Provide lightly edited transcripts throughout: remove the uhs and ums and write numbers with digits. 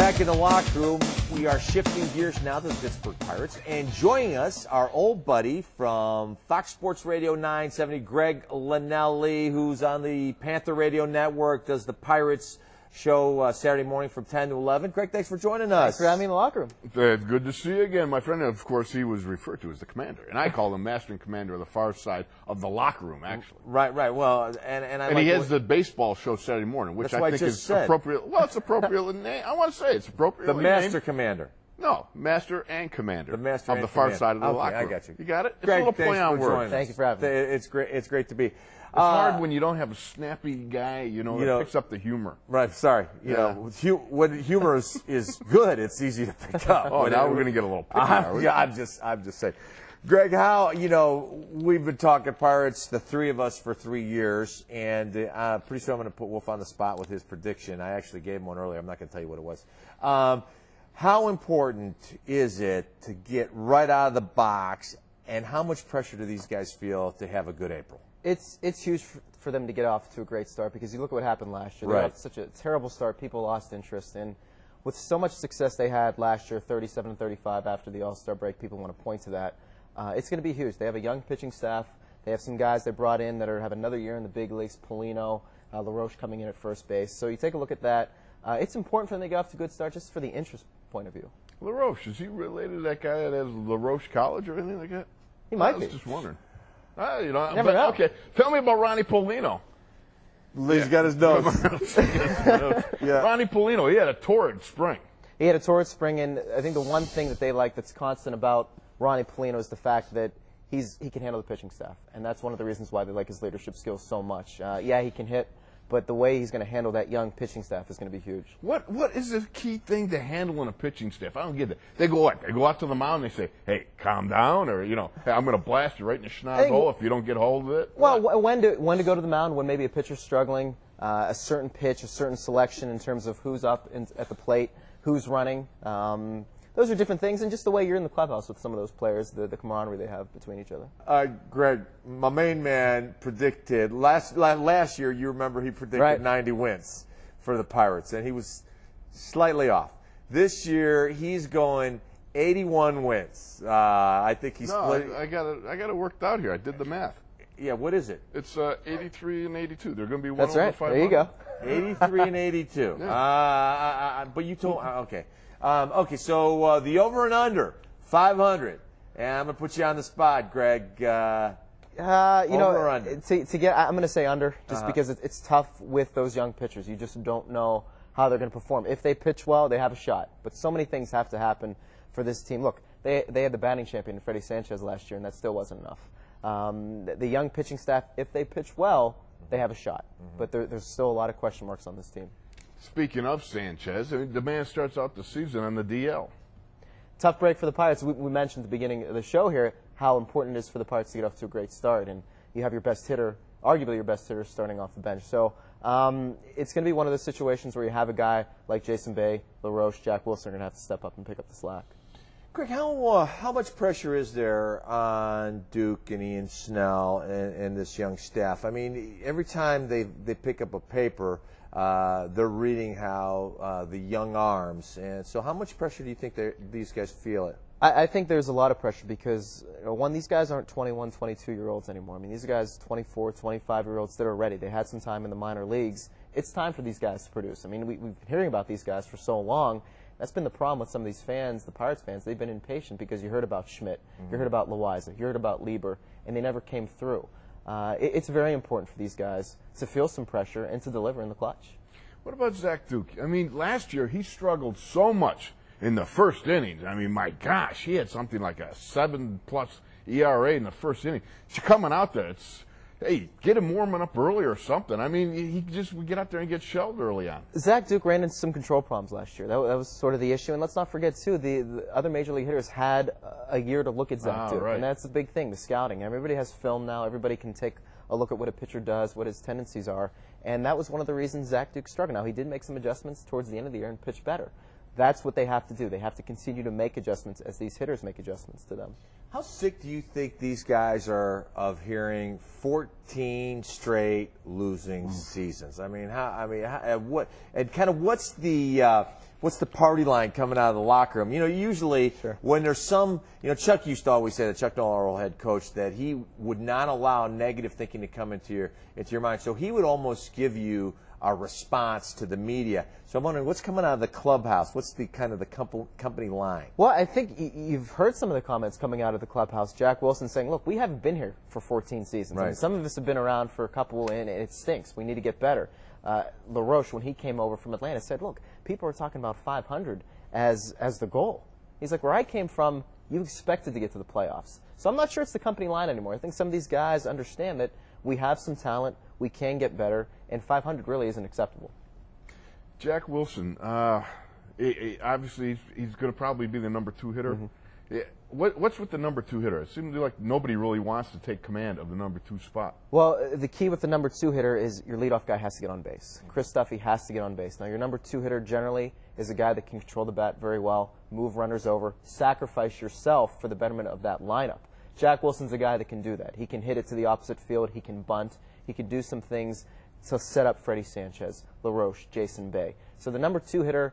back in the locker room. We are shifting gears now to the Pittsburgh Pirates. And joining us, our old buddy from Fox Sports Radio 970, Greg Linnelli, who's on the Panther Radio Network, does the Pirates show Saturday morning from 10 to 11. Greg, thanks for joining us. Thanks for having me in the locker room. It's good to see you again, my friend. Of course, he was referred to as the commander, and I call him master and commander of the far side of the locker room, actually. Right. Well, and he has the baseball show Saturday morning, which I think is appropriate. Well, it's appropriate name. I want to say it's appropriate. The master commander. No, master and commander. The master of and the far commander. side of the locker room. I got you. You got it? Greg, it's a little play on words. Thank you for having me. It's great. It's great to be. It's hard when you don't have a snappy guy, that picks up the humor. Right, sorry. When humor is good, it's easy to pick up. Oh, now we're going to get a little picky, are we? Yeah, I'm just saying. Greg, we've been talking Pirates, the three of us, for 3 years, and pretty soon I'm going to put Wolf on the spot with his prediction. I actually gave him one earlier. I'm not going to tell you what it was. How important is it to get right out of the box, and how much pressure do these guys feel to have a good April? It's huge for them to get off to a great start, because you look at what happened last year. They got such a terrible start. People lost interest. And with so much success they had last year, 37-35 after the All-Star break, people want to point to that. It's going to be huge. They have a young pitching staff. They have some guys they brought in that have another year in the big leagues, Polino, LaRoche coming in at first base. So you take a look at that. It's important for them to get off to a good start just for the interest point of view. LaRoche, is he related to that guy that has LaRoche College or anything like that? He might be. I was just wondering. Never know. Okay, tell me about Ronnie Polino. He's got his nose. Yeah. Ronnie Polino, he had a torrid spring. He had a torrid spring, and I think the one thing that they like that's constant about Ronnie Polino is the fact that he can handle the pitching staff, and that's one of the reasons why they like his leadership skills so much. Yeah, he can hit, but the way he's going to handle that young pitching staff is going to be huge. What is the key thing to handling a pitching staff? I don't get it. They go what? They go out to the mound and they say, "Hey, calm down," or hey, I'm going to blast you right in the schnoz hole if you don't get hold of it. Well, when to go to the mound when maybe a pitcher's struggling, a certain pitch, a certain selection in terms of who's up at the plate, who's running. Those are different things, and just the way you're in the clubhouse with some of those players, the camaraderie they have between each other. Greg, my main man predicted last year. You remember he predicted 90 wins for the Pirates, and he was slightly off. This year he's going 81 wins. I think he's. I got it worked out here. I did the math. Yeah, what is it? It's 83 and 82. They're going to be one over 500. There you go. 83 and 82. Yeah. But you told okay. Okay, so the over and under 500, and I'm gonna put you on the spot, Greg. Over or under? I'm gonna say under, just because it's tough with those young pitchers. You just don't know how they're gonna perform. If they pitch well, they have a shot. But so many things have to happen for this team. Look, they had the batting champion, Freddie Sanchez, last year, and that still wasn't enough. The young pitching staff, if they pitch well, they have a shot. But there's still a lot of question marks on this team. Speaking of Sanchez, the man starts out the season on the DL. Tough break for the Pirates. We mentioned at the beginning of the show here how important it is for the Pirates to get off to a great start, and you have your best hitter, arguably your best hitter, starting off the bench. So it's going to be one of those situations where you have a guy like Jason Bay, LaRoche, Jack Wilson are going to have to step up and pick up the slack. Greg, how much pressure is there on Duke and Ian Snell and this young staff? I mean, every time they pick up a paper, they're reading how the young arms, and so how much pressure do you think these guys feel it? I think there's a lot of pressure because, one, these guys aren't 21, 22-year-olds anymore. I mean, these are guys 24, 25-year-olds that are ready. They had some time in the minor leagues. It's time for these guys to produce. I mean, we've been hearing about these guys for so long. That's been the problem with some of these fans, the Pirates fans. They've been impatient because you heard about Schmidt, you heard about Loaiza, you heard about Lieber, and they never came through. It's very important for these guys to feel some pressure and to deliver in the clutch. What about Zach Duke? I mean, last year he struggled so much in the first innings. I mean, my gosh, he had something like a 7+ ERA in the first inning. He's coming out there. It's, hey, get him warming up early or something. I mean, he just would get out there and get shelled early on. Zach Duke ran into some control problems last year. That was sort of the issue. And let's not forget, too, the other major league hitters had a year to look at Zach Duke. Right. And that's the big thing, the scouting. Everybody has film now. Everybody can take a look at what a pitcher does, what his tendencies are. And that was one of the reasons Zach Duke struggled. Now, he did make some adjustments towards the end of the year and pitch better. That's what they have to do. They have to continue to make adjustments as these hitters make adjustments to them. How sick do you think these guys are of hearing 14 straight losing seasons? I mean, what's the party line coming out of the locker room? You know, usually when there's some, you know, Chuck used to always say, that Chuck Noll, head coach, that he would not allow negative thinking to come into your mind. So he would almost give you a response to the media. So I'm wondering, what's coming out of the clubhouse? What's the kind of the company line? Well, I think you've heard some of the comments coming out of the clubhouse. Jack Wilson saying, look, we haven't been here for 14 seasons. Right. I mean, some of us have been around for a couple, and it stinks. We need to get better. LaRoche, when he came over from Atlanta, said, look, people are talking about 500 as the goal. He's like, where I came from, you expected to get to the playoffs. So I'm not sure it's the company line anymore. I think some of these guys understand that we have some talent, we can get better, and 500 really isn't acceptable. Jack Wilson, obviously he's going to probably be the number 2 hitter. What's with the number 2 hitter? It seems like nobody really wants to take command of the number 2 spot. Well, the key with the number 2 hitter is your leadoff guy has to get on base. Chris Duffy has to get on base. Now, your number 2 hitter generally is a guy that can control the bat very well, move runners over, sacrifice yourself for the betterment of that lineup. Jack Wilson's a guy that can do that. He can hit it to the opposite field. He can bunt. He can do some things to set up Freddie Sanchez, LaRoche, Jason Bay. So the number 2 hitter,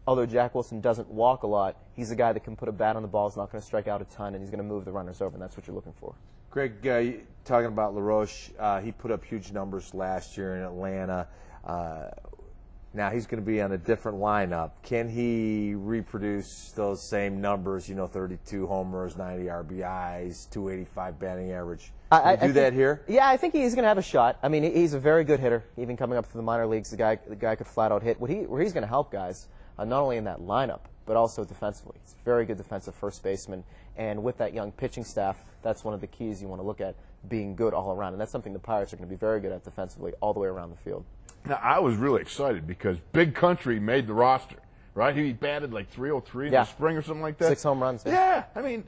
although Jack Wilson doesn't walk a lot, he's a guy that can put a bat on the ball, is not going to strike out a ton, and he's going to move the runners over, and that's what you're looking for. Greg, talking about LaRoche, he put up huge numbers last year in Atlanta. Now he's going to be on a different lineup. Can he reproduce those same numbers, you know, 32 homers, 90 RBIs, 285 batting average? Can he do that here? Yeah, I think he's going to have a shot. I mean, he's a very good hitter, even coming up through the minor leagues. The guy could flat out hit. Where he's going to help guys, not only in that lineup, but also defensively. He's a very good defensive first baseman, and with that young pitching staff, that's one of the keys you want to look at, being good all around, and that's something the Pirates are going to be very good at defensively all the way around the field. Now, I was really excited because Big Country made the roster, right? He batted like 303 in the spring or something like that. 6 home runs. Yeah, I mean,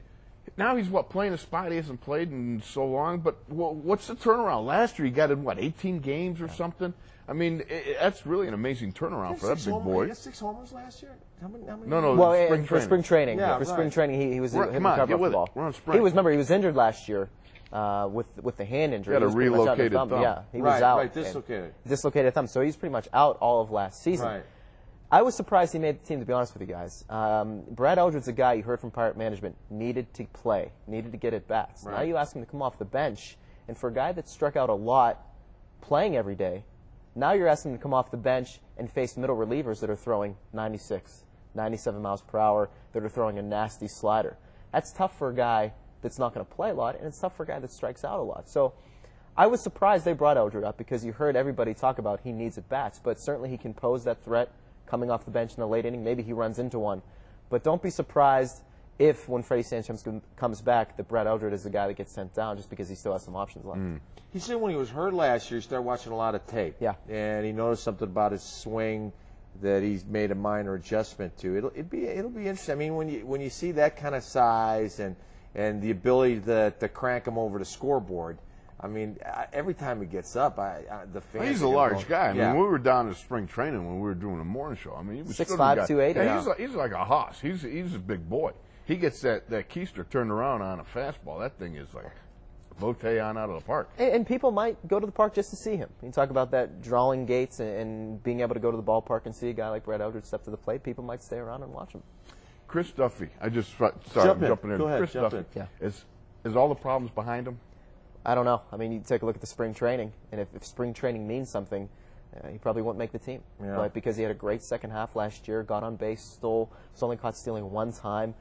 now he's, playing a spot he hasn't played in so long, but what's the turnaround? Last year he got in, 18 games or something? I mean, that's really an amazing turnaround for that big boy. He had 6 homers last year? How many? No, well, for spring training. Yeah, for spring training, he was hitting come on, cover get off with the ball. it. We're on spring. Remember, he was injured last year with the hand injury. He had a relocated thumb. Yeah, he was out. Right, dislocated. Dislocated thumb, so he's pretty much out all of last season. Right. I was surprised he made the team, to be honest with you guys. Brad Eldred's a guy you heard from Pirate management needed to play, needed to get at bats. Right. Now you ask him to come off the bench, and for a guy that struck out a lot playing every day, now you're asking him to come off the bench and face middle relievers that are throwing 96, 97 miles per hour, that are throwing a nasty slider. That's tough for a guy that's not going to play a lot, and it's tough for a guy that strikes out a lot. So I was surprised they brought Eldred up because you heard everybody talk about he needs at bats, but certainly he can pose that threat coming off the bench in the late inning. Maybe he runs into one. But don't be surprised if, when Freddie Sanchez comes back, that Brad Eldred is the guy that gets sent down just because he still has some options left. He said when he was hurt last year, he started watching a lot of tape. Yeah. And he noticed something about his swing that he's made a minor adjustment to. It'll be interesting. I mean, when you see that kind of size and the ability to crank him over the scoreboard, I mean, every time he gets up, the fans. He's a large guy. I mean, yeah. when we were down in spring training when we were doing a morning show, I mean, he was 6'5", 280. Yeah, he's like a hoss. He's a big boy. He gets that keister turned around on a fastball. That thing is like bote on out of the park. And people might go to the park just to see him. You talk about that drawing gates and being able to go to the ballpark and see a guy like Brad Eldred step to the plate. People might stay around and watch him. Chris Duffy. I'm jumping in. Go ahead, Chris jump Duffy. in. Yeah. Is all the problems behind him? I don't know. I mean, you take a look at the spring training, and if spring training means something, he probably won't make the team. Yeah. But because he had a great second half last year, got on base, was only caught stealing one time.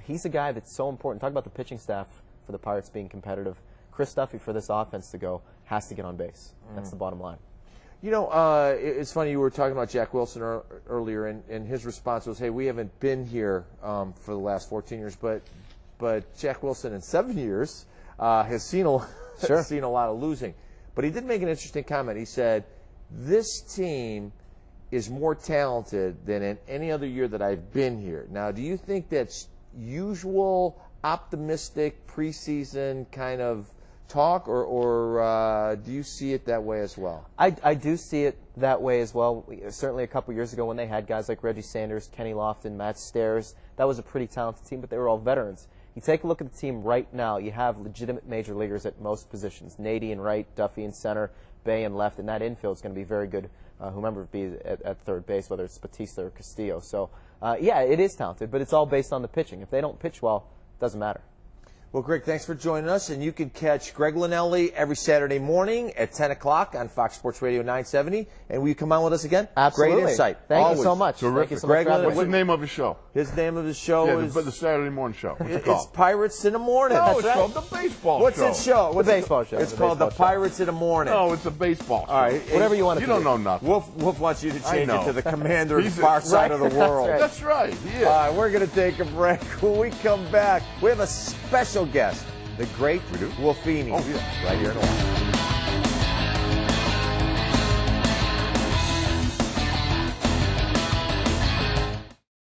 He's a guy that's so important. Talk about the pitching staff for the Pirates being competitive. Chris Duffy, for this offense to go, has to get on base. That's the bottom line. You know, it's funny, you were talking about Jack Wilson earlier, and his response was, hey, we haven't been here for the last 14 years, but Jack Wilson in 7 years has seen seen a lot of losing. But he did make an interesting comment. He said, this team is more talented than in any other year that I've been here. Now, do you think that's usual, optimistic, preseason kind of talk, or do you see it that way as well? I do see it that way as well. Certainly a couple years ago when they had guys like Reggie Sanders, Kenny Lofton, Matt Stairs, that was a pretty talented team, but they were all veterans. You take a look at the team right now, you have legitimate major leaguers at most positions. Nady in right, Duffy in center, Bay in left, and that infield is going to be very good, whomever be at third base, whether it's Batista or Castillo. So, yeah, it is talented, but it's all based on the pitching. If they don't pitch well, it doesn't matter. Well, Greg, thanks for joining us. And you can catch Greg Linnelli every Saturday morning at 10 o'clock on Fox Sports Radio 970. And will you come on with us again? Absolutely. Great insight. Thank you so much. Terrific. Thank you so Greg, much for having What's me. the name of his show? His name of his show is the Saturday morning show. What's it it's called? Pirates in the Morning. No, That's it's right. called the baseball What's show. its show? What's The baseball show. It's The called the baseball show. Pirates in the Morning. No, it's a baseball show. All right. Whatever you want to You don't know nothing. Wolf wants you to I change it know. to the Commander of He's the a- far side of the Right. world. That's right. That's right. He is. All right, we're going to take a break. When we come back, we have a special guest, the great Wolfini. Oh, yeah. Right here in a while.